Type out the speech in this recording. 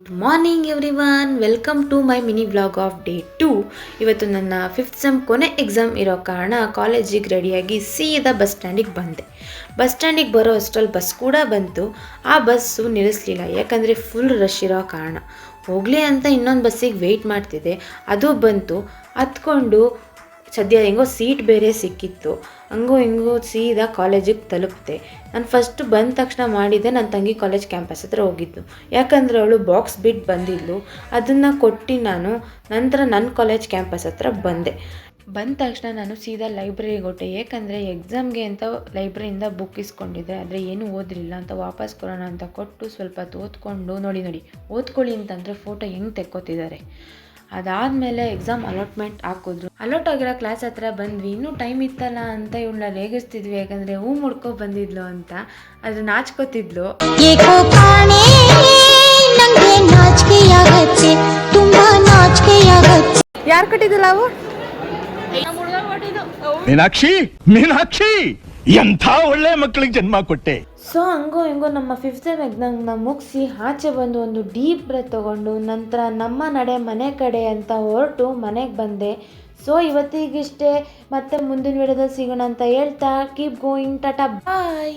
Good morning everyone, welcome to my mini vlog of day 2. ಇವತ್ತು ನನ್ನ 5th sem ಕೊನೆ exam ಇರೋ ಕಾರಣ ಕಾಲೇಜಿಗೆ ರೆಡಿಯಾಗಿ ಸೀದಾ ಬಸ್ ಸ್ಟ್ಯಾಂಡಿಗೆ ಬಂದೆ. ಬಸ್ ಸ್ಟ್ಯಾಂಡಿಗೆ ಬರೋ ಅಷ್ಟರಲ್ಲಿ ಬಸ್ ಕೂಡ ಬಂತು. ಆ ಬಸ್ಸು ನಿಲ್ಲಿಸಲಿಲ್ಲ, ಯಾಕಂದರೆ ಫುಲ್ ರಶ್ ಇರೋ ಕಾರಣ. ಹೋಗಲಿ ಅಂತ ಇನ್ನೊಂದು ಬಸ್ಸಿಗೆ ವೆಯ್ಟ್ ಮಾಡ್ತಿದ್ದೆ, ಅದು ಬಂತು. ಹತ್ಕೊಂಡು ಸದ್ಯ ಹೆಂಗೋ ಸೀಟ್ ಬೇರೆ ಸಿಕ್ಕಿತ್ತು, ಹಂಗೋ ಹಿಂಗೋ ಸೀದಾ ಕಾಲೇಜಿಗೆ ತಲುಪಿದೆ. ನಾನು ಫಸ್ಟ್ ಬಂದ ತಕ್ಷಣ ಮಾಡಿದ್ದೆ, ನನ್ನ ತಂಗಿ ಕಾಲೇಜ್ ಕ್ಯಾಂಪಸ್ ಹತ್ರ ಹೋಗಿದ್ದು. ಯಾಕಂದರೆ ಅವಳು ಬಾಕ್ಸ್ ಬಿಟ್ಟು ಬಂದಿದ್ಲು, ಅದನ್ನು ಕೊಟ್ಟು ನಾನು ನಂತರ ನನ್ನ ಕಾಲೇಜ್ ಕ್ಯಾಂಪಸ್ ಹತ್ರ ಬಂದೆ. ಬಂದ ತಕ್ಷಣ ನಾನು ಸೀದಾ ಲೈಬ್ರರಿಗೆ ಹೊಟ್ಟೆ, ಏಕೆಂದರೆ ಎಕ್ಸಾಮ್ಗೆ ಅಂತ ಲೈಬ್ರರಿಯಿಂದ ಬುಕ್ ಇಸ್ಕೊಂಡಿದ್ದೆ, ಆದರೆ ಏನೂ ಓದಲಿಲ್ಲ ಅಂತ ವಾಪಸ್ ಕೊಡೋಣ ಅಂತ ಕೊಟ್ಟು ಸ್ವಲ್ಪ ಓದ್ಕೊಂಡು ನೋಡಿ ಓದ್ಕೊಳ್ಳಿ ಅಂತಂದರೆ ಫೋಟೋ ಹೆಂಗೆ ತೆಕ್ಕೋತಿದ್ದಾರೆ. ಅದಾದಮೇಲೆ ಎಕ್ಸಾಮ್ ಅಲಾಟ್ಮೆಂಟ್ ಹಾಕಿದ್ರು. ಅಲಾಟ್ ಆಗಿರೋ ಕ್ಲಾಸ್ ಹತ್ರ ಬಂದ್ವಿ. ಇನ್ನೂ ಟೈಮ್ ಇತ್ತಲ್ಲ ಅಂತ ಇವಳನ್ನ ರೇಗಿಸ್ತಿದ್ವಿ, ಯಾಕಂದರೆ ಹೂ ಮುಡ್ಕೊ ಬಂದಿದ್ಲು ಅಂತ. ಅದು ನಾಚ್ಕೋತಿದ್ಲು. ಯಾರು ಕಟ್ಟಿದ್ದಿಲ್ಲ ಅವು? ಮೀನಾಕ್ಷಿ ಮೀನಾಕ್ಷಿ, ಎಂಥ ಒಳ್ಳೆ ಮಕ್ಕಳಿಗೆ ಜನ್ಮ ಕೊಟ್ಟೆ. ಸೊ ಹಂಗೋ ಹಿಂಗೋ ನಮ್ಮ 5th ಸೆಮ್ ಎಕ್ಸಾಮ್ನ ಮುಗಿಸಿ ಆಚೆ ಬಂದು ಒಂದು ಡೀಪ್ ಬ್ರೆತ್ ತೊಗೊಂಡು ನಂತರ ನಮ್ಮ ನಡೆ ಮನೆ ಕಡೆ ಅಂತ ಹೊರಟು ಮನೆಗೆ ಬಂದೆ. ಸೊ ಇವತ್ತಿಗಿಷ್ಟೇ, ಮತ್ತೆ ಮುಂದಿನ ವಿಡಿಯೋದಲ್ಲಿ ಸಿಗೋಣ ಅಂತ ಹೇಳ್ತಾ ಕೀಪ್ ಗೋಯಿಂಗ್, ಟಾಟಾ ಬಾಯ್.